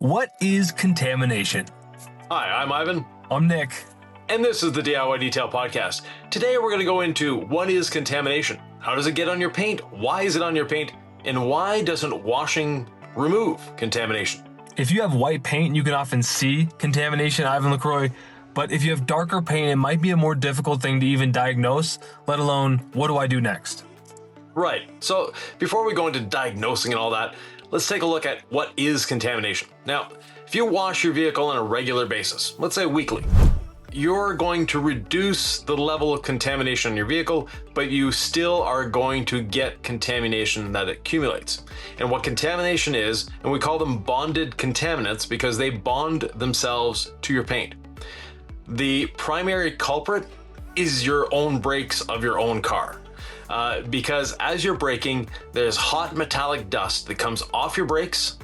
What is contamination? Hi, I'm Ivan. I'm Nick. And this is the DIY Detail Podcast. Today we're going to go into what is contamination? How does it get on your paint? Why is it on your paint? And why doesn't washing remove contamination? If you have white paint, you can often see contamination, Ivan LaCroix. But if you have darker paint, it might be a more difficult thing to even diagnose, let alone, what do I do next? Right. So before we go into diagnosing and all that, let's take a look at what is contamination. Now, if you wash your vehicle on a regular basis, let's say weekly, you're going to reduce the level of contamination in your vehicle, but you still are going to get contamination that accumulates. And what contamination is, and we call them bonded contaminants because they bond themselves to your paint. The primary culprit is your own brakes of your own car. Because as you're braking, there's hot metallic dust that comes off your brakes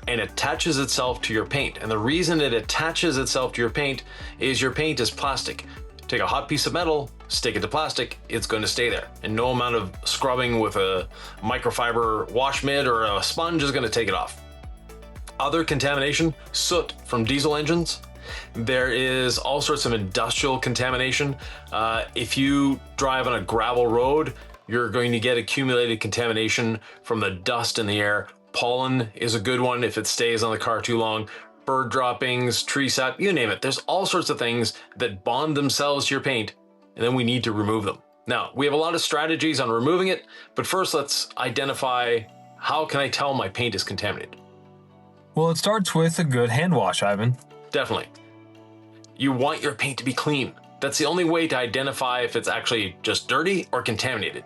and attaches itself to your paint. And the reason it attaches itself to your paint is your paint is plastic. Take a hot piece of metal, stick it to plastic, it's going to stay there. And no amount of scrubbing with a microfiber wash mitt or a sponge is going to take it off. Other contamination, soot from diesel engines. There is all sorts of industrial contamination. If you drive on a gravel road, you're going to get accumulated contamination from the dust in the air. Pollen is a good one if it stays on the car too long. Bird droppings, tree sap, you name it. There's all sorts of things that bond themselves to your paint, and then we need to remove them. Now, we have a lot of strategies on removing it, but first let's identify how can I tell my paint is contaminated? Well, it starts with a good hand wash, Ivan. Definitely. You want your paint to be clean. That's the only way to identify if it's actually just dirty or contaminated.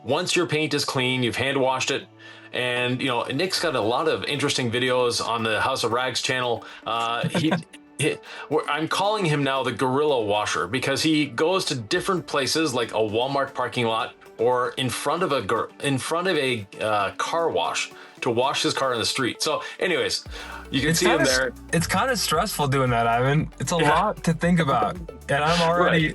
Once your paint is clean, you've hand washed it, and Nick's got a lot of interesting videos on the House of Rags channel. I'm calling him now the gorilla washer because he goes to different places like a Walmart parking lot or in front of a car wash to wash his car in the street. So anyways, you can see him there. It's kind of stressful doing that, Ivan. It's a lot to think about. And I'm already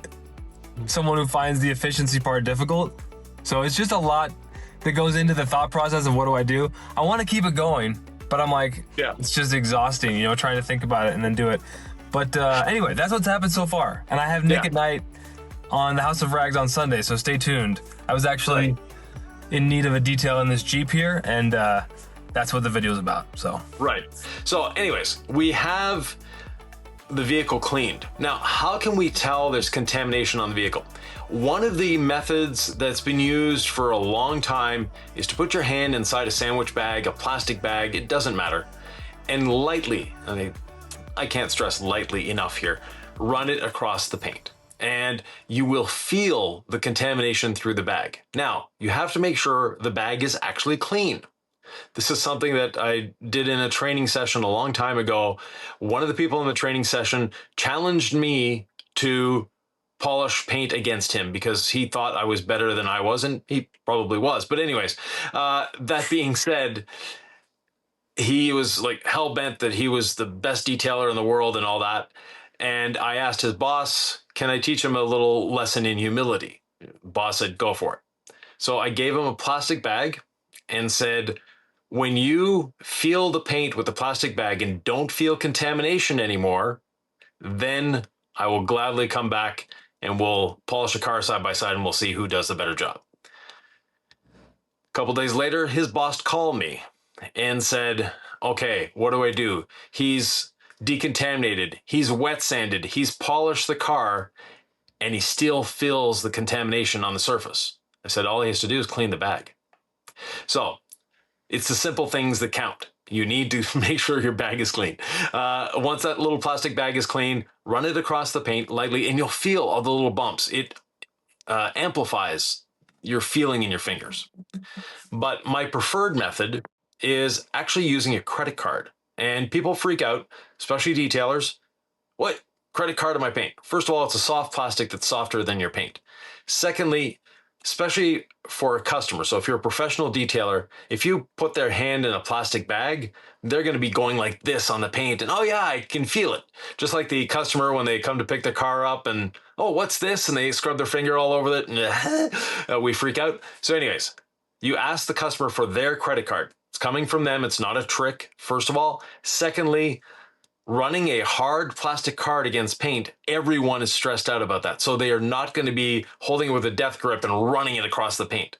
someone who finds the efficiency part difficult. So it's just a lot that goes into the thought process of what do I do? I want to keep it going, but I'm like, it's just exhausting, trying to think about it and then do it. But anyway, that's what's happened so far. And I have Nick at night on the House of Rags on Sunday, so stay tuned. I was actually in need of a detail in this Jeep here, and that's what the video is about. So So anyways, we have the vehicle cleaned. Now, how can we tell there's contamination on the vehicle? One of the methods that's been used for a long time is to put your hand inside a sandwich bag, a plastic bag, it doesn't matter, and lightly, I can't stress lightly enough here, run it across the paint. And you will feel the contamination through the bag. Now, you have to make sure the bag is actually clean. This is something that I did in a training session a long time ago. One of the people in the training session challenged me to polish paint against him because he thought I was better than I was, and he probably was. But anyways, that being said, he was like hell-bent that he was the best detailer in the world and all that. And I asked his boss, can I teach him a little lesson in humility? Boss said, go for it. So I gave him a plastic bag and said, when you feel the paint with the plastic bag and don't feel contamination anymore, then I will gladly come back and we'll polish a car side by side and we'll see who does the better job. A couple days later, his boss called me and said, okay, what do I do? He's decontaminated, he's wet sanded, he's polished the car, and he still feels the contamination on the surface. I said, all he has to do is clean the bag. So it's the simple things that count. You need to make sure your bag is clean. Once that little plastic bag is clean, run it across the paint lightly, and you'll feel all the little bumps. It amplifies your feeling in your fingers. But my preferred method is actually using a credit card. And people freak out, especially detailers. What? Credit card on my paint? First of all, it's a soft plastic that's softer than your paint. Secondly, especially for a customer. So if you're a professional detailer, if you put their hand in a plastic bag, they're going to be going like this on the paint. And, oh yeah, I can feel it. Just like the customer when they come to pick their car up and, oh, what's this? And they scrub their finger all over it. And we freak out. So anyways, you ask the customer for their credit card. It's coming from them. It's not a trick, first of all. Secondly, running a hard plastic card against paint, everyone is stressed out about that. So they are not going to be holding it with a death grip and running it across the paint.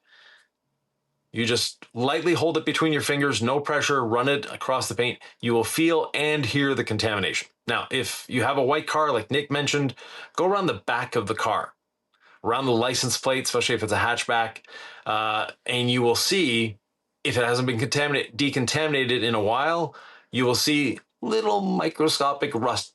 You just lightly hold it between your fingers, no pressure, run it across the paint. You will feel and hear the contamination. Now, if you have a white car, like Nick mentioned, go around the back of the car, around the license plate, especially if it's a hatchback, and you will see, if it hasn't been decontaminated in a while, you will see little microscopic rust,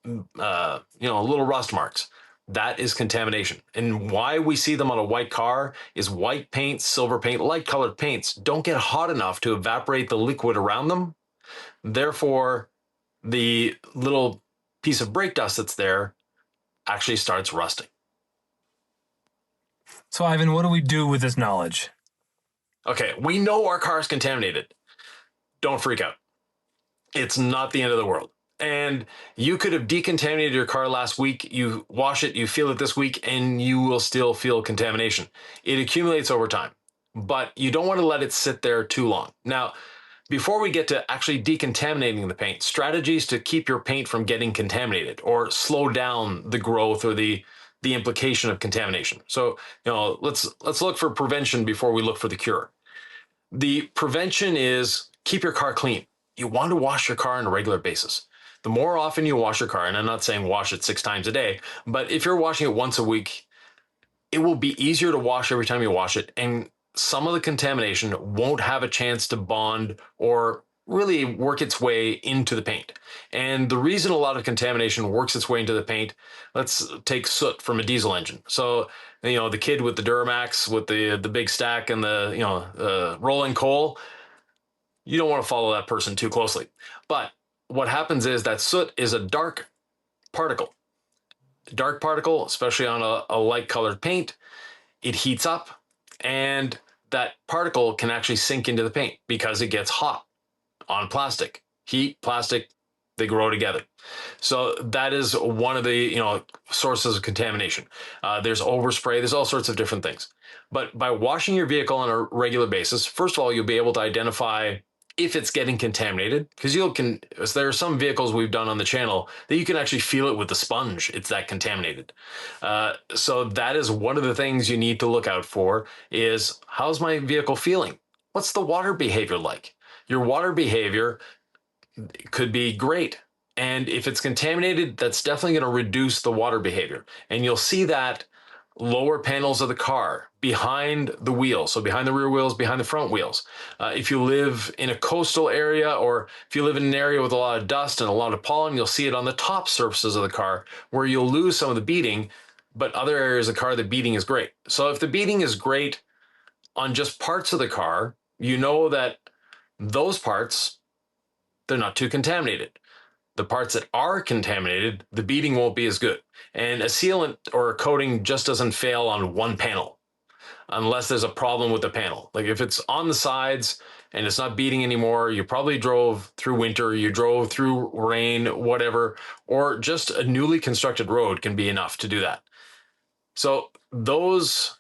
little rust marks. That is contamination. And why we see them on a white car is white paint, silver paint, light colored paints don't get hot enough to evaporate the liquid around them. Therefore, the little piece of brake dust that's there actually starts rusting. So, Ivan, what do we do with this knowledge? Okay, we know our car is contaminated. Don't freak out. It's not the end of the world. And you could have decontaminated your car last week. You wash it, you feel it this week, and you will still feel contamination. It accumulates over time, but you don't want to let it sit there too long. Now, before we get to actually decontaminating the paint, strategies to keep your paint from getting contaminated or slow down the growth or the implication of contamination. So, let's look for prevention before we look for the cure. The prevention is keep your car clean. You want to wash your car on a regular basis. The more often you wash your car, and I'm not saying wash it 6 times a day, but if you're washing it once a week, it will be easier to wash every time you wash it. And some of the contamination won't have a chance to bond or really work its way into the paint. And the reason a lot of contamination works its way into the paint, let's take soot from a diesel engine. So, the kid with the Duramax with the big stack and the rolling coal, you don't want to follow that person too closely. But what happens is that soot is a dark particle. Dark particle, especially on a light colored paint, it heats up and that particle can actually sink into the paint because it gets hot on plastic. Heat, plastic, they grow together. So that is one of the sources of contamination. There's overspray, there's all sorts of different things. But by washing your vehicle on a regular basis, first of all, you'll be able to identify if it's getting contaminated, because there are some vehicles we've done on the channel that you can actually feel it with the sponge. It's that contaminated. So that is one of the things you need to look out for is, how's my vehicle feeling? What's the water behavior like? Your water behavior could be great. And if it's contaminated, that's definitely going to reduce the water behavior. And you'll see that lower panels of the car, behind the wheels, so behind the rear wheels, behind the front wheels. If you live in a coastal area, or if you live in an area with a lot of dust and a lot of pollen, you'll see it on the top surfaces of the car where you'll lose some of the beading, but other areas of the car, the beading is great. So if the beading is great on just parts of the car, you know that those parts, they're not too contaminated. The parts that are contaminated, the beading won't be as good. And a sealant or a coating just doesn't fail on one panel unless there's a problem with the panel. Like if it's on the sides and it's not beading anymore, you probably drove through winter, you drove through rain, whatever, or just a newly constructed road can be enough to do that. So those,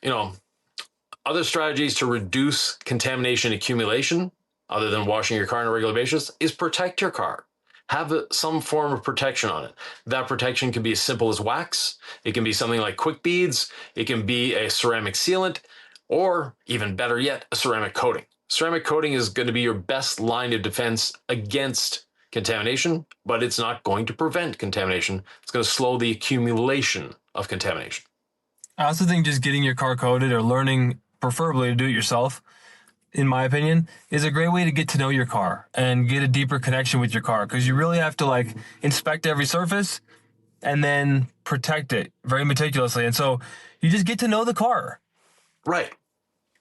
other strategies to reduce contamination accumulation, other than washing your car on a regular basis, is protect your car. Have some form of protection on it. That protection can be as simple as wax. It can be something like quick beads. It can be a ceramic sealant, or even better yet, a ceramic coating. Ceramic coating is going to be your best line of defense against contamination, but it's not going to prevent contamination. It's going to slow the accumulation of contamination. I also think just getting your car coated, or learning preferably to do it yourself, in my opinion, is a great way to get to know your car and get a deeper connection with your car, because you really have to inspect every surface and then protect it very meticulously. And so you just get to know the car. Right.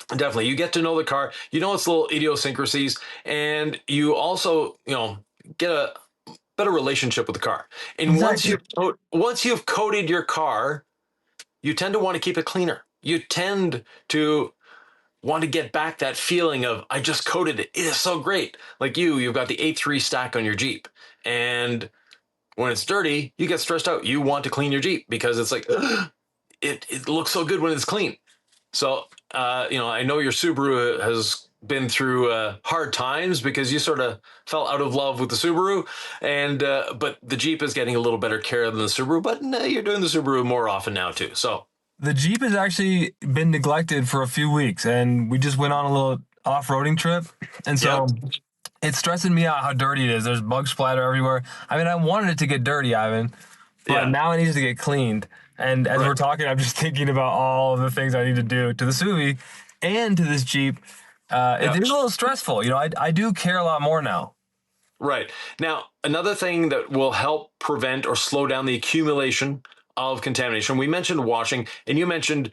Definitely. You get to know the car, its little idiosyncrasies, and you also, get a better relationship with the car. And exactly. once you've coated your car, you tend to want to keep it cleaner. You tend to want to get back that feeling of, I just coated it. It is so great. Like you've got the 8.3 stack on your Jeep. And when it's dirty, you get stressed out. You want to clean your Jeep because it's like, it looks so good when it's clean. So, I know your Subaru has been through hard times because you sort of fell out of love with the Subaru, and but the Jeep is getting a little better care than the Subaru. But you're doing the Subaru more often now too. So The Jeep has actually been neglected for a few weeks, and we just went on a little off-roading trip, and so yep, it's stressing me out how dirty it is. There's bug splatter everywhere. I mean, I wanted it to get dirty, Ivan, but yeah, now it needs to get cleaned. And as we're right. talking, I'm just thinking about all of the things I need to do to the Subi and to this Jeep. It Yeah. is a little stressful. I do care a lot more now. Right. Now, another thing that will help prevent or slow down the accumulation of contamination, we mentioned washing, and you mentioned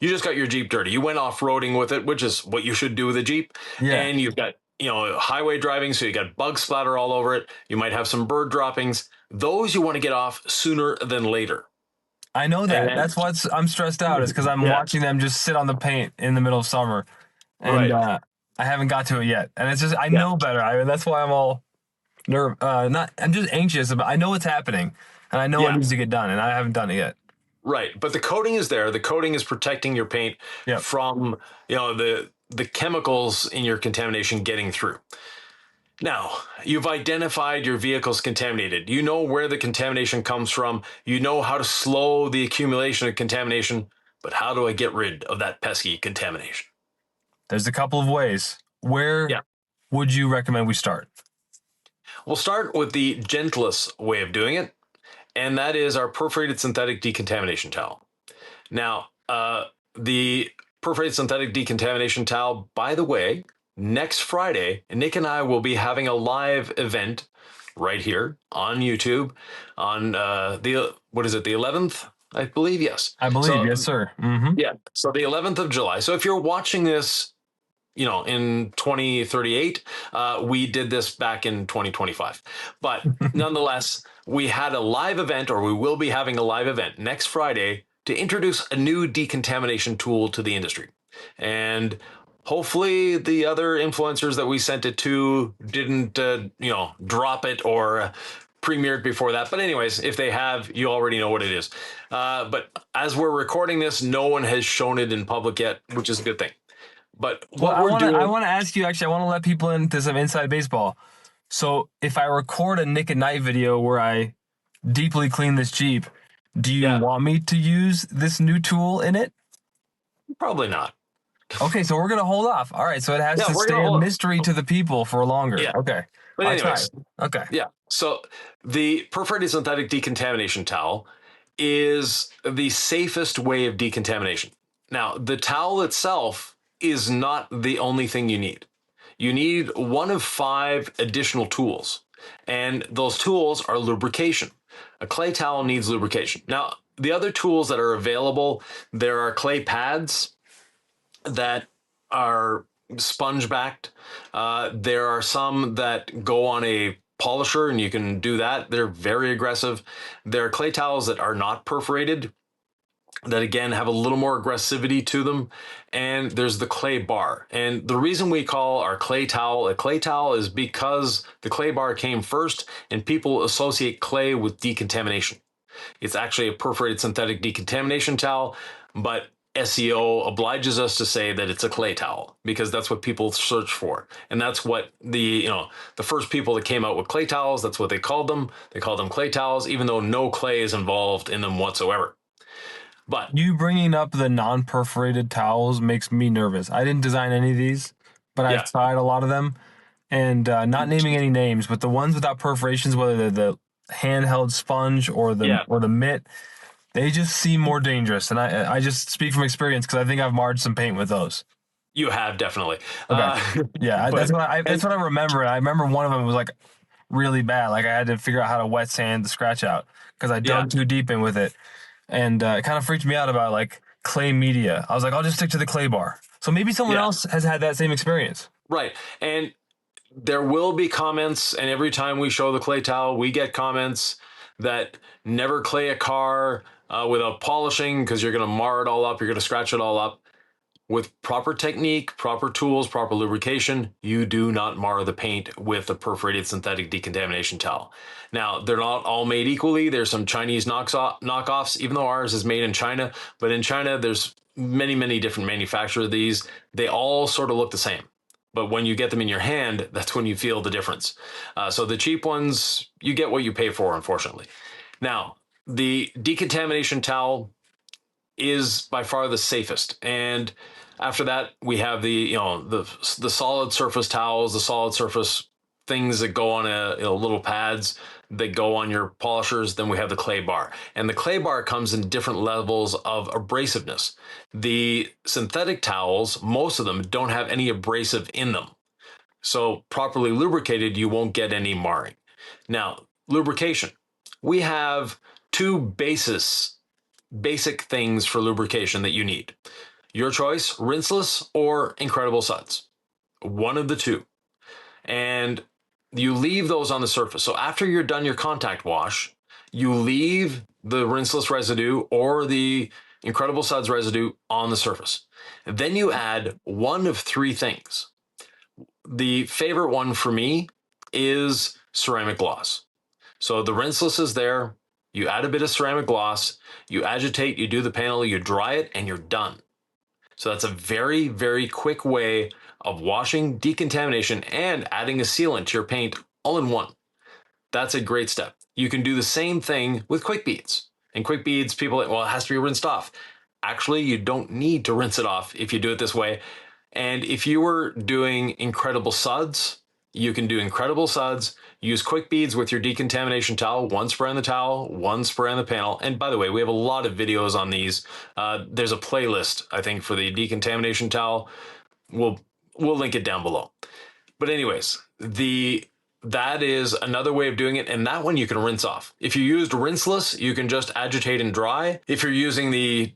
you just got your Jeep dirty. You went off-roading with it, which is what you should do with a Jeep. Yeah, And you've got, highway driving, so you got bug splatter all over it. You might have some bird droppings. Those you want to get off sooner than later. I know that. And That's why I'm stressed out. Is because I'm yeah, watching them just sit on the paint in the middle of summer, and right. I haven't got to it yet. And it's just I Yeah. know better. That's why I'm all not. I'm just anxious about. I know what's happening, and I know it Yeah. needs to get done, and I haven't done it yet. Right, but the coating is there. The coating is protecting your paint Yep. from the chemicals in your contamination getting through. Now, you've identified your vehicle's contaminated. You know where the contamination comes from. You know how to slow the accumulation of contamination. But how do I get rid of that pesky contamination? There's a couple of ways. Where Yeah. would you recommend we start? We'll start with the gentlest way of doing it, and that is our perforated synthetic decontamination towel. Now, the perforated synthetic decontamination towel, by the way, next Friday, Nick and I will be having a live event right here on YouTube on the 11th, I believe. Yes. I believe, So, yes, sir. Mm-hmm. yeah. So the 11th of July. So if you're watching this, in 2038, we did this back in 2025. But nonetheless, we had a live event, or we will be having a live event next Friday to introduce a new decontamination tool to the industry. And hopefully the other influencers that we sent it to didn't, drop it or premiere it before that. But anyways, if they have, you already know what it is. But as we're recording this, no one has shown it in public yet, which is a good thing. But what we're doing, I want to ask you, actually, I want to let people into some inside baseball. So if I record a Nick at Night video where I deeply clean this Jeep, do you want me to use this new tool in it? probably not. Okay, so we're going to hold off. All right, so it has to we're stay gonna a hold- mystery to the people for longer. Yeah. Okay. But I anyways, tried. Okay. yeah. So the perforated synthetic decontamination towel is the safest way of decontamination. Now, the towel itself is not the only thing you need. You need one of 5 additional tools, and those tools are lubrication. A clay towel needs lubrication. Now, the other tools that are available, there are clay pads that are sponge backed. There are some that go on a polisher, and you can do that. They're very aggressive. There are clay towels that are not perforated, that again have a little more aggressivity to them. And there's the clay bar. And the reason we call our clay towel a clay towel is because the clay bar came first, and people associate clay with decontamination. It's actually a perforated synthetic decontamination towel, but SEO obliges us to say that it's a clay towel because that's what people search for. And that's what the first people that came out with clay towels, that's what they called them. They called them clay towels, even though no clay is involved in them whatsoever. But You bringing up the non-perforated towels makes me nervous. I didn't design any of these, but Yeah. I've tried a lot of them. And not naming any names, but the ones without perforations, whether they're the handheld sponge or the mitt, they just seem more dangerous. And I just speak from experience because I think I've marred some paint with those. you have definitely. Okay. Yeah, but- that's what I remember. I remember one of them was like really bad. Like I had to figure out how to wet sand the scratch out because I dug too deep in with it. And it kind of freaked me out about like clay media. I was like, I'll just stick to the clay bar. So maybe someone else has had that same experience. Right. And there will be comments, and every time we show the clay towel, we get comments that never clay a car without polishing because you're going to mar it all up. You're going to scratch it all up. With proper technique, proper tools, proper lubrication, you do not mar the paint with a perforated synthetic decontamination towel. Now, they're not all made equally. There's some Chinese knockoffs, even though ours is made in China. But in China, there's many, many different manufacturers of these. They all sort of look the same. But when you get them in your hand, that's when you feel the difference. So the cheap ones, you get what you pay for, unfortunately. Now, the decontamination towel is by far the safest. And after that, we have the solid surface towels, the solid surface things that go on little pads that go on your polishers. Then we have the clay bar, and the clay bar comes in different levels of abrasiveness. The synthetic towels, most of them don't have any abrasive in them. So properly lubricated, you won't get any marring. Now, lubrication. We have two basic things for lubrication that you need. Your choice, rinseless or Incredible Suds. One of the two. And you leave those on the surface. So after you're done your contact wash, you leave the rinseless residue or the Incredible Suds residue on the surface. And then you add one of three things. The favorite one for me is ceramic gloss. So the rinseless is there. You add a bit of ceramic gloss, you agitate, you do the panel, you dry it, and you're done. So that's a very, very quick way of washing, decontamination, and adding a sealant to your paint all in one. That's a great step. You can do the same thing with quick beads. And quick beads, people are like, well, it has to be rinsed off. Actually, you don't need to rinse it off if you do it this way. And if you were doing Incredible Suds, you can do Incredible Suds, use quick beads with your decontamination towel, one spray on the towel, one spray on the panel. And by the way, we have a lot of videos on these. There's a playlist, I think, for the decontamination towel. We'll link it down below. But anyways, that is another way of doing it. And that one you can rinse off. If you used rinseless, you can just agitate and dry. If you're using the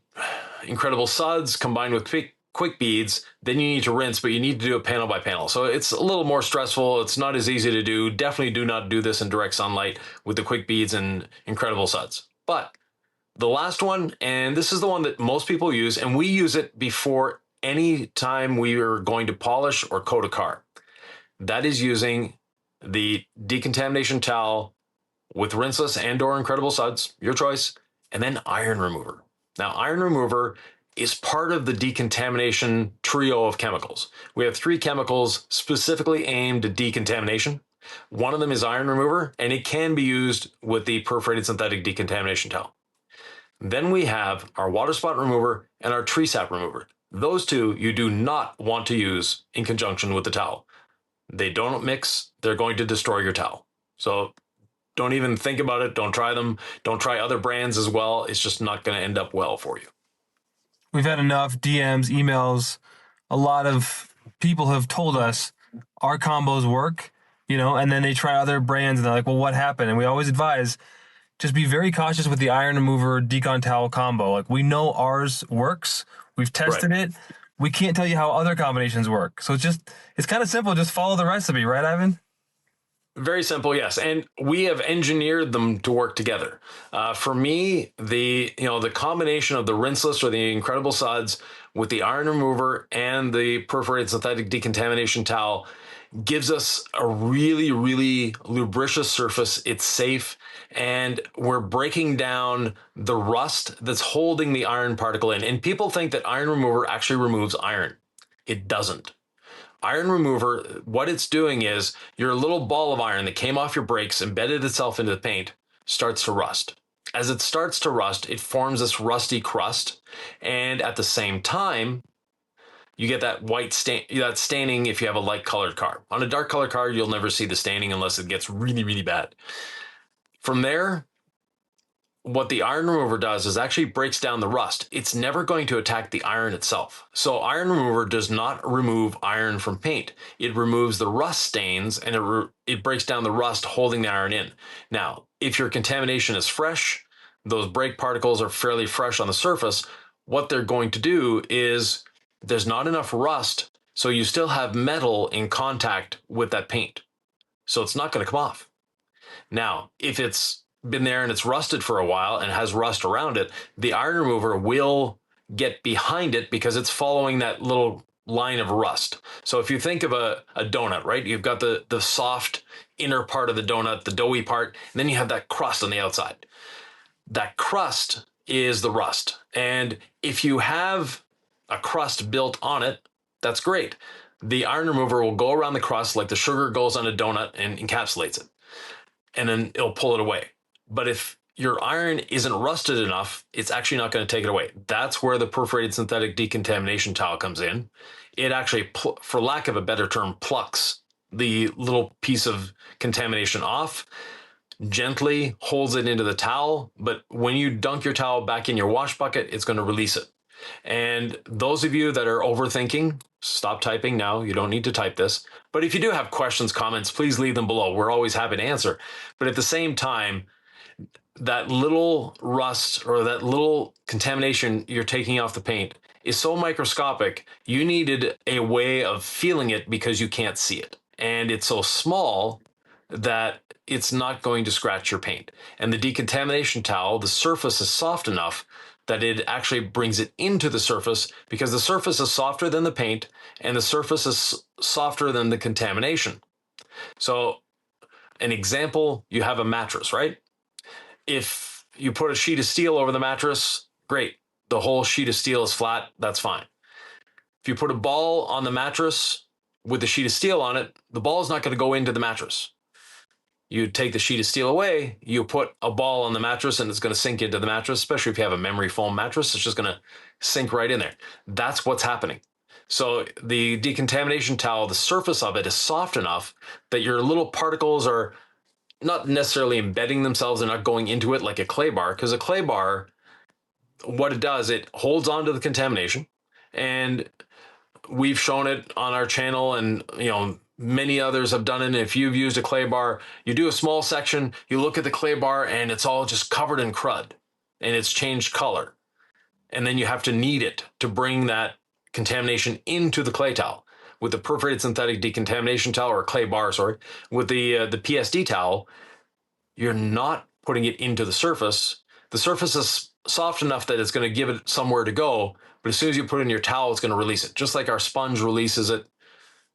Incredible Suds combined with quick beads, then you need to rinse, but you need to do it panel by panel. So it's a little more stressful. It's not as easy to do. Definitely do not do this in direct sunlight with the quick beads and Incredible Suds. But the last one, and this is the one that most people use, and we use it before any time we are going to polish or coat a car. That is using the decontamination towel with rinseless and or Incredible Suds, your choice, and then iron remover. Now, iron remover is part of the decontamination trio of chemicals. We have three chemicals specifically aimed at decontamination. One of them is iron remover, and it can be used with the perforated synthetic decontamination towel. Then we have our water spot remover and our tree sap remover. Those two you do not want to use in conjunction with the towel. They don't mix. They're going to destroy your towel. So don't even think about it. Don't try them. Don't try other brands as well. It's just not going to end up well for you. We've had enough DMs, emails. A lot of people have told us our combos work, and then they try other brands and they're like, well, what happened? And we always advise, just be very cautious with the iron remover decon towel combo. Like, we know ours works. We've tested it. We can't tell you how other combinations work. So it's kind of simple. Just follow the recipe, right, Ivan? Very simple, yes. And we have engineered them to work together. For me, the combination of the rinseless or the Incredible Suds with the iron remover and the perforated synthetic decontamination towel gives us a really, really lubricious surface. It's safe, and we're breaking down the rust that's holding the iron particle in. And people think that iron remover actually removes iron. It doesn't. Iron remover, what it's doing is your little ball of iron that came off your brakes, embedded itself into the paint, starts to rust. As it starts to rust, it forms this rusty crust. And at the same time, you get that white that staining if you have a light colored car. On a dark colored car, you'll never see the staining unless it gets really, really bad. From there, what the iron remover does is actually breaks down the rust. It's never going to attack the iron itself. So iron remover does not remove iron from paint. It removes the rust stains, and it breaks down the rust holding the iron in. Now, if your contamination is fresh, those brake particles are fairly fresh on the surface, what they're going to do is there's not enough rust, so you still have metal in contact with that paint. So it's not going to come off. Now, if it's been there and it's rusted for a while and has rust around it, the iron remover will get behind it because it's following that little line of rust. So if you think of a donut, right? You've got the soft inner part of the donut, the doughy part, and then you have that crust on the outside. That crust is the rust. And if you have a crust built on it, that's great. the iron remover will go around the crust like the sugar goes on a donut and encapsulates it. And then it'll pull it away. But if your iron isn't rusted enough, it's actually not going to take it away. That's where the perforated synthetic decontamination towel comes in. It actually, for lack of a better term, plucks the little piece of contamination off, gently holds it into the towel. But when you dunk your towel back in your wash bucket, it's going to release it. And those of you that are overthinking, stop typing now. You don't need to type this. But if you do have questions, comments, please leave them below. We're always happy to answer. But at the same time, that little rust or that little contamination you're taking off the paint is so microscopic, you needed a way of feeling it because you can't see it. And it's so small that it's not going to scratch your paint. And the decontamination towel, the surface is soft enough that it actually brings it into the surface, because the surface is softer than the paint and the surface is softer than the contamination. So an example, you have a mattress, right? If you put a sheet of steel over the mattress, great. The whole sheet of steel is flat, that's fine. If you put a ball on the mattress with the sheet of steel on it, the ball is not going to go into the mattress. You take the sheet of steel away, you put a ball on the mattress and it's going to sink into the mattress, especially if you have a memory foam mattress, it's just going to sink right in there. That's what's happening. So the decontamination towel, the surface of it is soft enough that your little particles are not necessarily embedding themselves, they're not going into it like a clay bar, because a clay bar, what it does, it holds on to the contamination. And we've shown it on our channel, and many others have done it. If you've used a clay bar, you do a small section, you look at the clay bar and it's all just covered in crud and it's changed color. And then you have to knead it to bring that contamination into the clay towel. With the perforated synthetic decontamination towel, or clay bar, sorry, with the PSD towel, you're not putting it into the surface. The surface is soft enough that it's going to give it somewhere to go, but as soon as you put it in your towel, it's going to release it. Just like our sponge releases it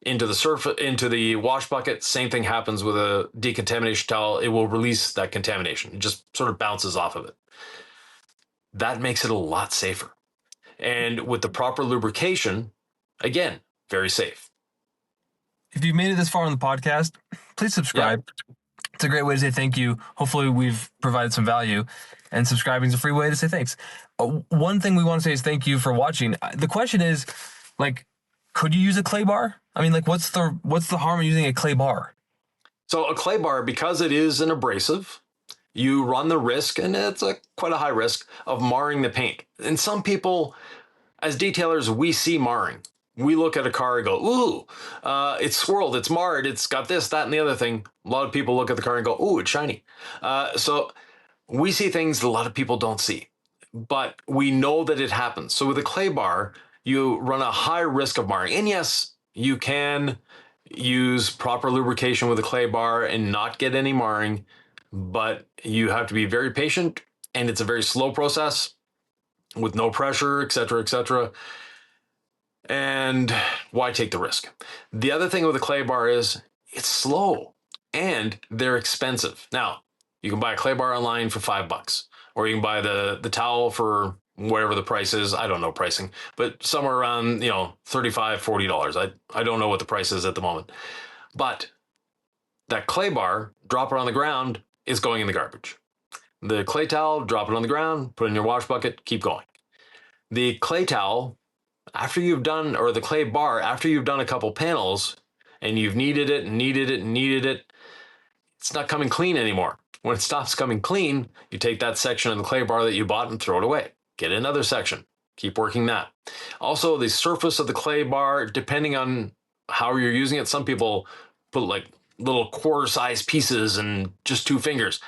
into the surface, into the wash bucket, same thing happens with a decontamination towel. It will release that contamination. It just sort of bounces off of it. That makes it a lot safer. And with the proper lubrication, again, very safe. If you've made it this far on the podcast, please subscribe. Yep. It's a great way to say thank you. Hopefully we've provided some value, and subscribing is a free way to say thanks. One thing we want to say is thank you for watching. The question is, could you use a clay bar? I mean, what's the harm of using a clay bar? So a clay bar, because it is an abrasive, you run the risk, and it's quite a high risk, of marring the paint. And some people, as detailers, we see marring. We look at a car and go, ooh, it's swirled, it's marred, it's got this, that, and the other thing. A lot of people look at the car and go, ooh, it's shiny. So we see things that a lot of people don't see, but we know that it happens. So with a clay bar, you run a high risk of marring. And yes, you can use proper lubrication with a clay bar and not get any marring, but you have to be very patient, and it's a very slow process with no pressure, et cetera, et cetera. And why take the risk? The other thing with a clay bar is it's slow and they're expensive. Now, you can buy a clay bar online for $5, or you can buy the towel for whatever the price is. I don't know pricing, but somewhere around, $35, $40. I don't know what the price is at the moment. But that clay bar, drop it on the ground, is going in the garbage. The clay towel, drop it on the ground, put it in your wash bucket, keep going. The clay towel, after you've done, or the clay bar, after you've done a couple panels and you've kneaded it and kneaded it and kneaded it, it's not coming clean anymore. When it stops coming clean, you take that section of the clay bar that you bought and throw it away. Get another section. Keep working that. Also, the surface of the clay bar, depending on how you're using it, some people put little quarter-sized pieces and just 2 fingers.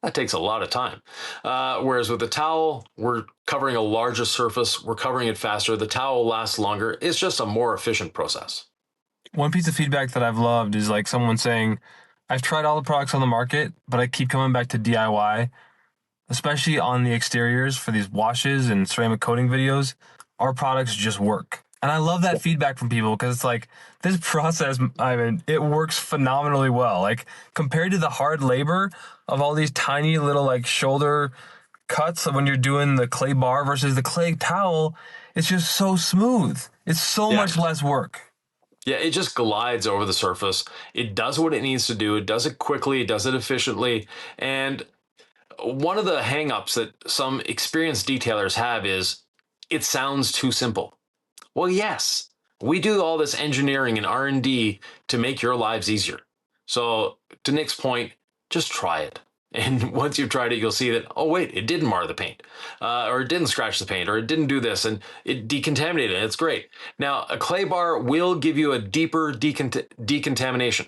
That takes a lot of time. Whereas with the towel, we're covering a larger surface. We're covering it faster. The towel lasts longer. It's just a more efficient process. One piece of feedback that I've loved is someone saying, I've tried all the products on the market, but I keep coming back to DIY, especially on the exteriors for these washes and ceramic coating videos. Our products just work. And I love that feedback from people, because it's this process, it works phenomenally well. Compared to the hard labor of all these tiny little shoulder cuts when you're doing the clay bar versus the clay towel, it's just so smooth. It's so much less work. Yeah, it just glides over the surface. It does what it needs to do. It does it quickly, it does it efficiently. And one of the hangups that some experienced detailers have is it sounds too simple. Well, yes, we do all this engineering and R&D to make your lives easier. So to Nick's point, just try it. And once you've tried it, you'll see that, oh, wait, it didn't mar the paint, or it didn't scratch the paint, or it didn't do this, and it decontaminated it. It's great. Now, a clay bar will give you a deeper decontamination,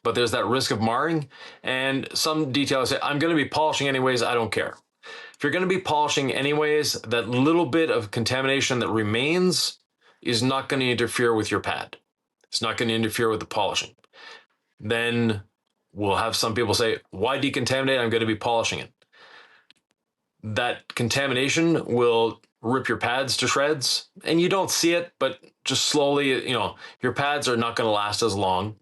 but there's that risk of marring. And some detailers say, I'm going to be polishing anyways, I don't care. If you're going to be polishing anyways, that little bit of contamination that remains is not going to interfere with your pad. It's not going to interfere with the polishing. Then we'll have some people say, why decontaminate? I'm going to be polishing it. That contamination will rip your pads to shreds, and you don't see it, but just slowly, your pads are not going to last as long.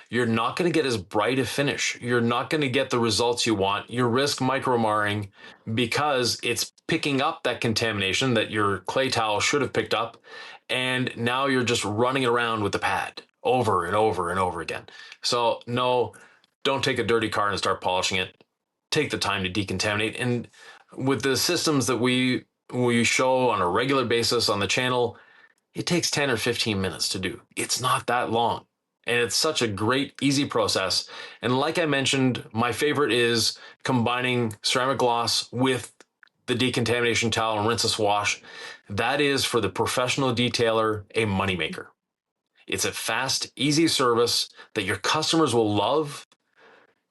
You're not going to get as bright a finish. You're not going to get the results you want. You risk micromarring because it's picking up that contamination that your clay towel should have picked up. And now you're just running around with the pad over and over and over again. So no, don't take a dirty car and start polishing it. Take the time to decontaminate. And with the systems that we show on a regular basis on the channel, it takes 10 or 15 minutes to do. It's not that long. And it's such a great, easy process. And like I mentioned, my favorite is combining ceramic gloss with the decontamination towel and rinse and wash. That is, for the professional detailer, a moneymaker. It's a fast, easy service that your customers will love.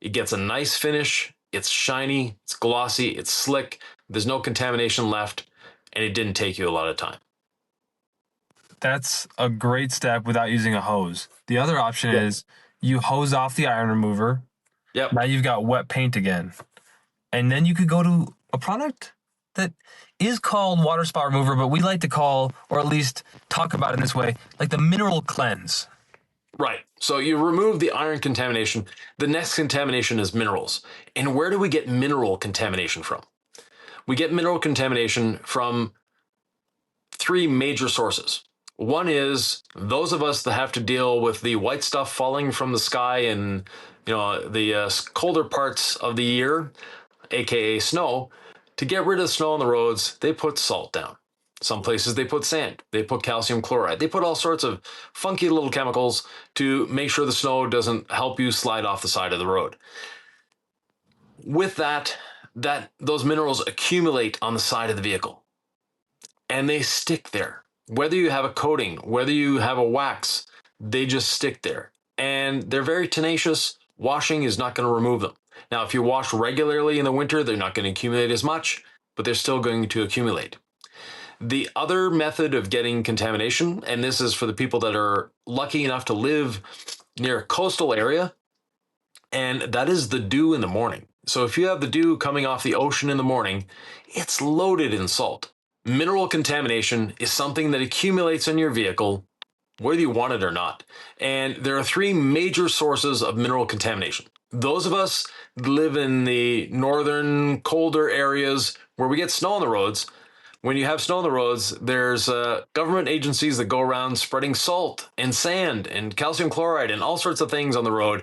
It gets a nice finish. It's shiny, it's glossy, it's slick. There's no contamination left, and it didn't take you a lot of time. That's a great step without using a hose. The other option is you hose off the iron remover. Yep. Now you've got wet paint again. And then you could go to a product that is called water spot remover, but we like to call, or at least talk about it in this way, like the mineral cleanse. Right. So you remove the iron contamination. The next contamination is minerals. And where do we get mineral contamination from? We get mineral contamination from three major sources. One is those of us that have to deal with the white stuff falling from the sky in the colder parts of the year, aka snow. To get rid of the snow on the roads, they put salt down. Some places they put sand, they put calcium chloride, they put all sorts of funky little chemicals to make sure the snow doesn't help you slide off the side of the road. With that those minerals accumulate on the side of the vehicle and they stick there. Whether you have a coating, whether you have a wax, they just stick there. And they're very tenacious. Washing is not going to remove them. Now, if you wash regularly in the winter, they're not going to accumulate as much, but they're still going to accumulate. The other method of getting contamination, and this is for the people that are lucky enough to live near a coastal area, and that is the dew in the morning. So if you have the dew coming off the ocean in the morning, it's loaded in salt. Mineral contamination is something that accumulates in your vehicle, whether you want it or not. And there are three major sources of mineral contamination. Those of us that live in the northern, colder areas where we get snow on the roads, when you have snow on the roads, there's government agencies that go around spreading salt and sand and calcium chloride and all sorts of things on the road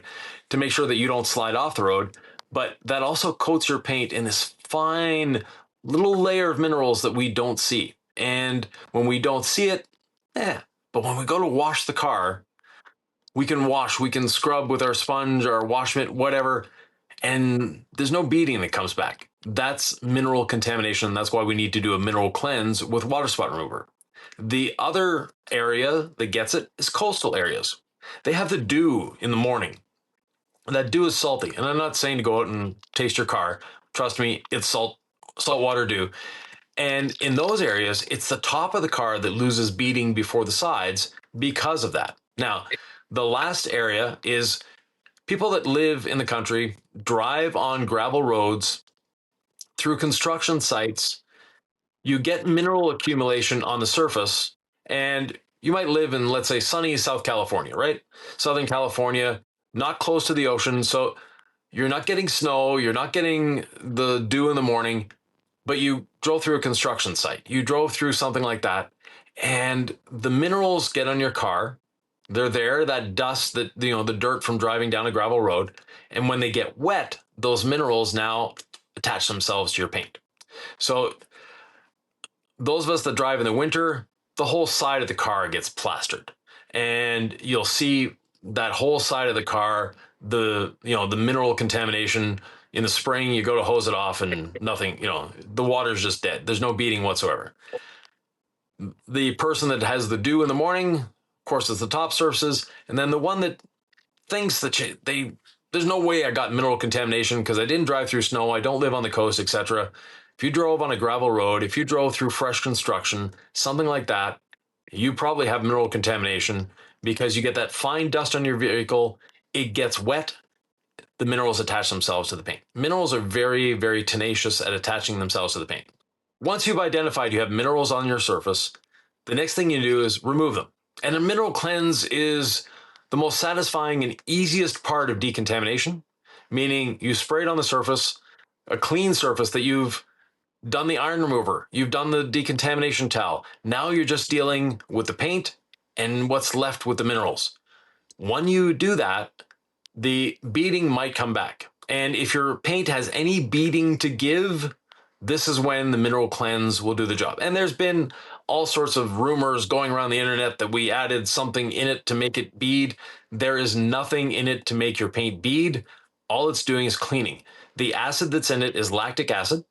to make sure that you don't slide off the road. But that also coats your paint in this fine little layer of minerals that we don't see. And when we don't see it, but when we go to wash the car, we can scrub with our sponge, our wash mitt, whatever, and there's no beading that comes back. That's mineral contamination. That's why we need to do a mineral cleanse with water spot remover. The other area that gets it is coastal areas. They have the dew in the morning. That dew is salty, and I'm not saying to go out and taste your car. Trust me, it's saltwater dew. And in those areas, it's the top of the car that loses beading before the sides because of that. Now, the last area is people that live in the country, drive on gravel roads through construction sites. You get mineral accumulation on the surface, and you might live in, let's say, sunny South California, right? Southern California, not close to the ocean. So you're not getting snow, you're not getting the dew in the morning, but you drove through a construction site. You drove through something like that, and the minerals get on your car. They're there, that dust, that, you know, the dirt from driving down a gravel road. And when they get wet, those minerals now attach themselves to your paint. So those of us that drive in the winter, the whole side of the car gets plastered. And you'll see that whole side of the car, the mineral contamination. In the spring, you go to hose it off and nothing, the water's just dead. There's no beading whatsoever. The person that has the dew in the morning, of course, it's the top surfaces. And then the one that thinks that there's no way I got mineral contamination because I didn't drive through snow, I don't live on the coast, etc. If you drove on a gravel road, if you drove through fresh construction, something like that, you probably have mineral contamination because you get that fine dust on your vehicle, it gets wet, the minerals attach themselves to the paint. Minerals are very, very tenacious at attaching themselves to the paint. Once you've identified you have minerals on your surface, the next thing you do is remove them. And a mineral cleanse is the most satisfying and easiest part of decontamination, meaning you spray it on the surface, a clean surface that you've done the iron remover, you've done the decontamination towel. Now you're just dealing with the paint and what's left with the minerals. When you do that, the beading might come back. And if your paint has any beading to give, this is when the mineral cleanse will do the job. And there's been all sorts of rumors going around the internet that we added something in it to make it bead. There is nothing in it to make your paint bead. All it's doing is cleaning. The acid that's in it is lactic acid,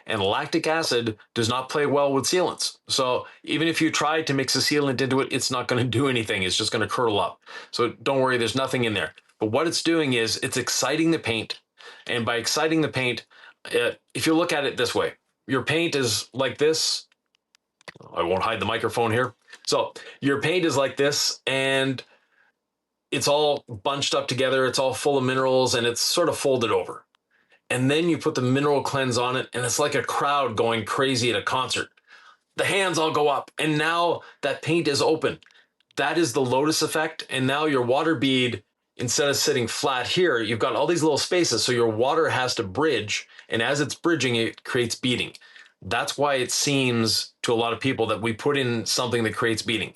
and lactic acid does not play well with sealants. So even if you try to mix a sealant into it, it's not going to do anything. It's just going to curdle up. So don't worry, there's nothing in there. But what it's doing is it's exciting the paint. And by exciting the paint, if you look at it this way, your paint is like this. I won't hide the microphone here. So your paint is like this, and it's all bunched up together. It's all full of minerals, and it's sort of folded over. And then you put the mineral cleanse on it, and it's like a crowd going crazy at a concert. The hands all go up, and now that paint is open. That is the lotus effect, and now your water bead, instead of sitting flat here, you've got all these little spaces, so your water has to bridge, and as it's bridging, it creates beading. That's why it seems to a lot of people that we put in something that creates beading.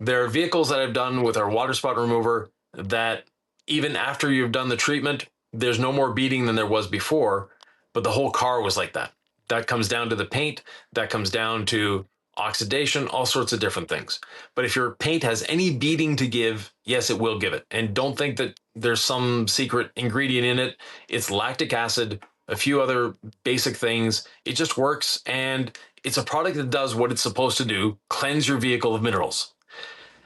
There are vehicles that I've done with our water spot remover that even after you've done the treatment, there's no more beading than there was before, but the whole car was like that. That comes down to the paint, that comes down to oxidation, all sorts of different things. But if your paint has any beading to give, yes, it will give it. And don't think that there's some secret ingredient in it. It's lactic acid, a few other basic things. It just works, and it's a product that does what it's supposed to do, cleanse your vehicle of minerals.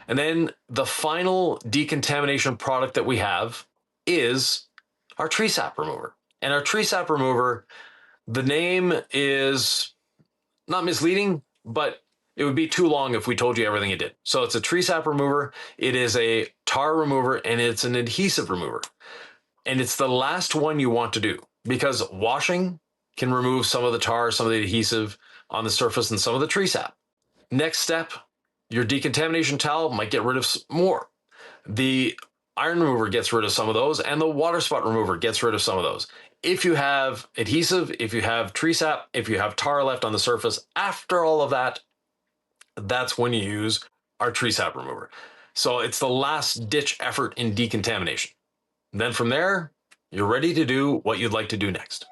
And then the final decontamination product that we have is our tree sap remover. And our tree sap remover, the name is not misleading, but it would be too long if we told you everything it did. So it's a tree sap remover, it is a tar remover, and it's an adhesive remover. And it's the last one you want to do because washing can remove some of the tar, some of the adhesive on the surface, and some of the tree sap. Next step, your decontamination towel might get rid of more. The iron remover gets rid of some of those, and the water spot remover gets rid of some of those. If you have adhesive, if you have tree sap, if you have tar left on the surface, after all of that, that's when you use our tree sap remover. So it's the last ditch effort in decontamination. Then from there, you're ready to do what you'd like to do next.